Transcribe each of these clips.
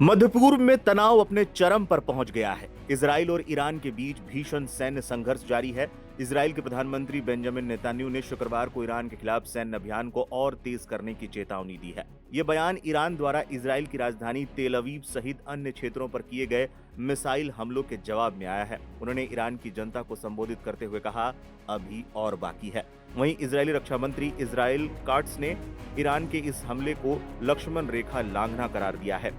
मध्य पूर्व में तनाव अपने चरम पर पहुंच गया है। इजराइल और ईरान के बीच भीषण सैन्य संघर्ष जारी है। इजराइल के प्रधानमंत्री बेंजामिन नेतन्याहू ने शुक्रवार को ईरान के खिलाफ सैन्य अभियान को और तेज करने की चेतावनी दी है। ये बयान ईरान द्वारा इजराइल की राजधानी तेल अवीव सहित अन्य क्षेत्रों पर किए गए मिसाइल हमलों के जवाब में आया है। उन्होंने ईरान की जनता को संबोधित करते हुए कहा, अभी और बाकी है। वहीं इजरायली रक्षा मंत्री इजराइल काट्स ने ईरान के इस हमले को लक्ष्मण रेखा लांघना करार दिया है।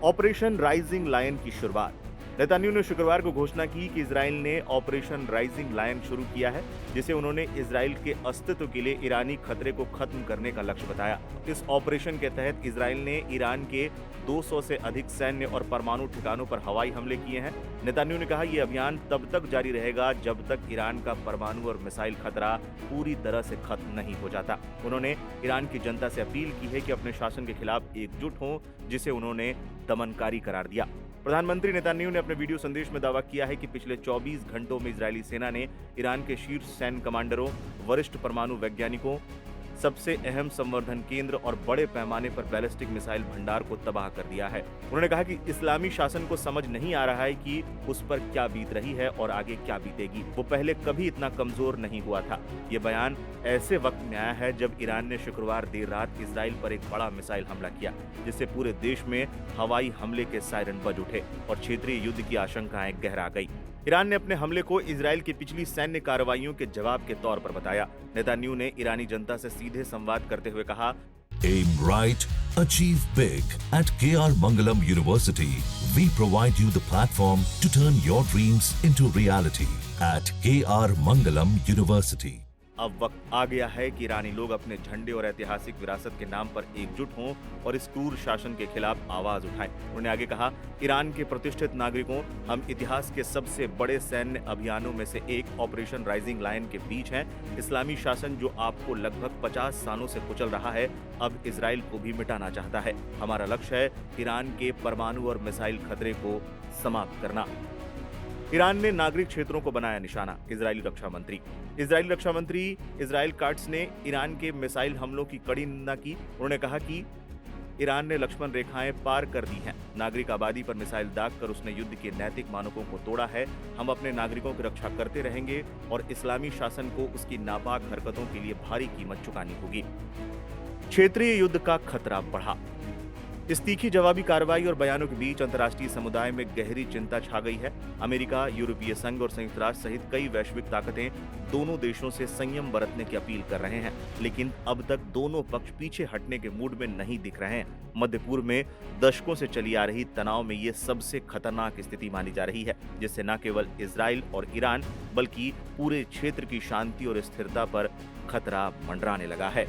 ऑपरेशन राइजिंग लायन की शुरुआत। नेतन्याहू ने शुक्रवार को घोषणा की कि इजराइल ने ऑपरेशन राइजिंग लायन शुरू किया है, जिसे उन्होंने इजराइल के अस्तित्व के लिए ईरानी खतरे को खत्म करने का लक्ष्य बताया। इस ऑपरेशन के तहत इजराइल ने ईरान के 200 से अधिक सैन्य और परमाणु ठिकानों पर हवाई हमले किए हैं। नेतन्याहू ने कहा, यह अभियान तब तक जारी रहेगा जब तक ईरान का परमाणु और मिसाइल खतरा पूरी तरह से खत्म नहीं हो जाता। उन्होंने ईरान की जनता से अपील की है कि अपने शासन के खिलाफ एकजुट हों, जिसे उन्होंने दमनकारी करार दिया। प्रधानमंत्री नेतन्याहू ने अपने वीडियो संदेश में दावा किया है कि पिछले 24 घंटों में इजरायली सेना ने ईरान के शीर्ष सैन्य कमांडरों, वरिष्ठ परमाणु वैज्ञानिकों, सबसे अहम संवर्धन केंद्र और बड़े पैमाने पर बैलिस्टिक मिसाइल भंडार को तबाह कर दिया है। उन्होंने कहा कि इस्लामी शासन को समझ नहीं आ रहा है कि उस पर क्या बीत रही है और आगे क्या बीतेगी। वो पहले कभी इतना कमजोर नहीं हुआ था। ये बयान ऐसे वक्त में आया है जब ईरान ने शुक्रवार देर रात इजराइल पर एक बड़ा मिसाइल हमला किया, जिससे पूरे देश में हवाई हमले के सायरन बज उठे और क्षेत्रीय युद्ध की आशंकाएं गहरा गई। ईरान ने अपने हमले को इजराइल की पिछली सैन्य कार्रवाइयों के जवाब के तौर पर बताया। नेतन्याहू ने ईरानी जनता से सीधे संवाद करते हुए कहा, Aim right, achieve big. At KR Mangalam University, we provide you the platform to turn your dreams into reality. At KR Mangalam University. अब वक्त आ गया है कि ईरानी लोग अपने झंडे और ऐतिहासिक विरासत के नाम पर एकजुट हों और इस क्रूर शासन के खिलाफ आवाज उठाएं। उन्होंने आगे कहा, ईरान के प्रतिष्ठित नागरिकों, हम इतिहास के सबसे बड़े सैन्य अभियानों में से एक ऑपरेशन राइजिंग लायन के बीच हैं। इस्लामी शासन जो आपको लगभग 50 सालों से कुचल रहा है, अब इजराइल को भी मिटाना चाहता है। हमारा लक्ष्य है ईरान के परमाणु और मिसाइल खतरे को समाप्त करना। ईरान ने नागरिक क्षेत्रों को बनाया निशाना। इजरायली रक्षा मंत्री इजराइल काट्स ने ईरान के मिसाइल हमलों की कड़ी निंदा की। उन्होंने कहा कि ईरान ने लक्ष्मण रेखाएं पार कर दी हैं। नागरिक आबादी पर मिसाइल दागकर उसने युद्ध के नैतिक मानकों को तोड़ा है। हम अपने नागरिकों की रक्षा करते रहेंगे और इस्लामी शासन को उसकी नापाक हरकतों के लिए भारी कीमत चुकानी होगी। क्षेत्रीय युद्ध का खतरा बढ़ा। इस तीखी जवाबी कार्रवाई और बयानों के बीच अंतर्राष्ट्रीय समुदाय में गहरी चिंता छा गई है। अमेरिका, यूरोपीय संघ और संयुक्त राष्ट्र सहित कई वैश्विक ताकतें दोनों देशों से संयम बरतने की अपील कर रहे हैं, लेकिन अब तक दोनों पक्ष पीछे हटने के मूड में नहीं दिख रहे हैं। मध्य पूर्व में दशकों से चली आ रही तनाव में ये सबसे खतरनाक स्थिति मानी जा रही है, जिससे न केवल इजराइल और ईरान बल्कि पूरे क्षेत्र की शांति और स्थिरता पर खतरा मंडराने लगा है।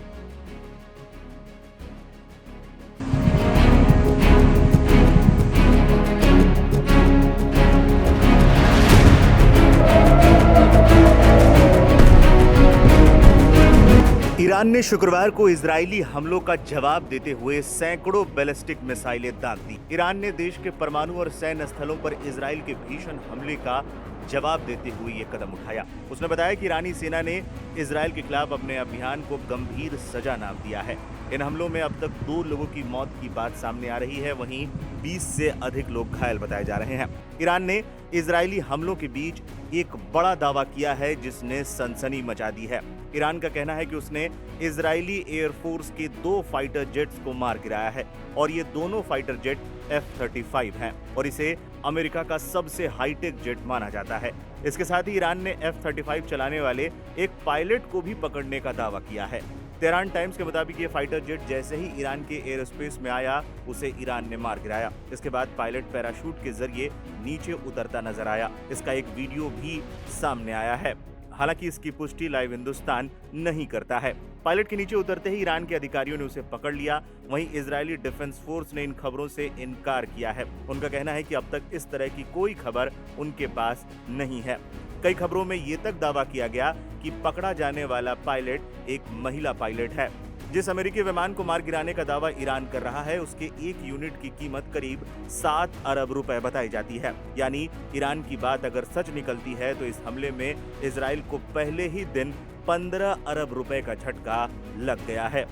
ईरान ने शुक्रवार को इजरायली हमलों का जवाब देते हुए सैकड़ों बैलिस्टिक मिसाइलें दाग दी। ईरान ने देश के परमाणु और सैन्य स्थलों पर इजराइल के भीषण हमले का जवाब देते हुए ये कदम उठाया। उसने बताया कि ईरानी सेना ने इजराइल के खिलाफ अपने अभियान को गंभीर सजा नाम दिया है। इन हमलों में अब तक 2 लोगों की मौत की बात सामने आ रही है, वहीं 20 से अधिक लोग घायल बताए जा रहे हैं। ईरान ने इजरायली हमलों के बीच एक बड़ा दावा किया है, जिसने सनसनी मचा दी है। ईरान का कहना है कि उसने इजरायली एयरफोर्स के 2 फाइटर जेट्स को मार गिराया है और ये दोनों फाइटर जेट F-35 हैं और इसे अमेरिका का सबसे हाईटेक जेट माना जाता है। इसके साथ ही ईरान ने F-35 चलाने वाले एक पायलट को भी पकड़ने का दावा किया है। तेहरान टाइम्स के मुताबिक ये फाइटर जेट जैसे ही ईरान के एयरस्पेस में आया, उसे ईरान ने मार गिराया। इसके बाद पायलट पैराशूट के जरिए नीचे उतरता नजर आया। इसका एक वीडियो भी सामने आया है। हालांकि इसकी पुष्टि लाइव हिंदुस्तान नहीं करता है। पायलट के नीचे उतरते ही ईरान के अधिकारियों ने उसे पकड़ लिया। वहीं इजरायली डिफेंस फोर्स ने इन खबरों से इनकार किया है। उनका कहना है कि अब तक इस तरह की कोई खबर उनके पास नहीं है। कई खबरों में ये तक दावा किया गया कि पकड़ा जाने वाला पायलट एक महिला पायलट है। जिस अमेरिकी विमान को मार गिराने का दावा ईरान कर रहा है, उसके एक यूनिट की कीमत करीब 7 अरब रुपए बताई जाती है। यानी ईरान की बात अगर सच निकलती है तो इस हमले में इजराइल को पहले ही दिन 15 अरब रुपए का झटका लग गया है।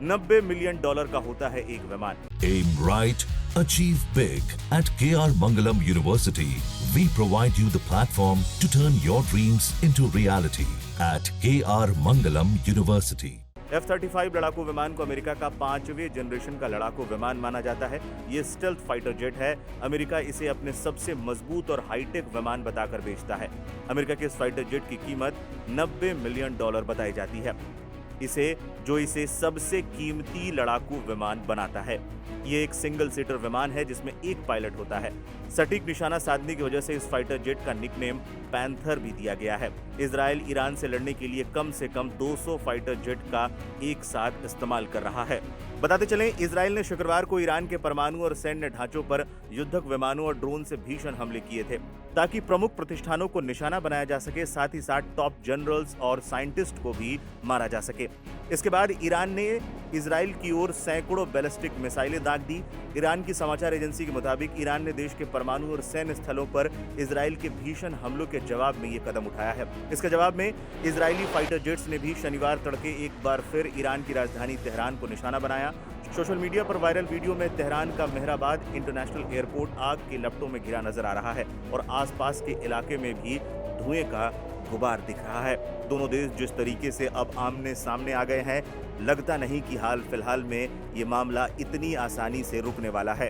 $90 मिलियन का होता है एक विमान। Aim right, Achieve big at KR Mangalam University. We provide you the platform to turn your dreams into reality at KR Mangalam University. F-35 लड़ाकू विमान को अमेरिका का 5वें जनरेशन का लड़ाकू विमान माना जाता है। ये स्टेल्थ फाइटर जेट है। अमेरिका इसे अपने सबसे मजबूत और हाईटेक विमान बताकर बेचता है। अमेरिका के इस फाइटर जेट की कीमत $90 मिलियन बताई जाती है। इसे सबसे कीमती लड़ाकू विमान बनाता है। ये एक सिंगल सीटर विमान है जिसमें एक पायलट होता है। सटीक निशाना साधने की वजह से इस फाइटर जेट का निकनेम पैंथर भी दिया गया है। इजराइल ईरान से लड़ने के लिए कम से कम 200 फाइटर जेट का एक साथ इस्तेमाल कर रहा है। बताते चलें, इजराइल ने शुक्रवार को ईरान के परमाणु और सैन्य ढांचों पर युद्धक विमानों और ड्रोन से भीषण हमले किए थे ताकि प्रमुख प्रतिष्ठानों को निशाना बनाया जा सके, साथ ही साथ टॉप जनरल्स और साइंटिस्ट को भी मारा जा सके। इसके बाद ईरान ने इजराइल की ओर सैकड़ों बैलिस्टिक मिसाइलें दाग दी। ईरान की समाचार एजेंसी के मुताबिक ईरान ने देश के परमाणु और सैन्य स्थलों पर इजराइल के भीषण हमलों के जवाब में ये कदम उठाया है। इसके जवाब में इजरायली फाइटर जेट्स ने भी शनिवार तड़के एक बार फिर ईरान की राजधानी तेहरान को निशाना बनाया। सोशल मीडिया पर वायरल वीडियो में तेहरान का मेहराबाद इंटरनेशनल एयरपोर्ट आग के लपटों में घिरा नजर आ रहा है और आसपास के इलाके में भी धुएं का गुबार दिख रहा है। दोनों देश जिस तरीके से अब आमने सामने आ गए हैं, लगता नहीं कि हाल फिलहाल में ये मामला इतनी आसानी से रुकने वाला है।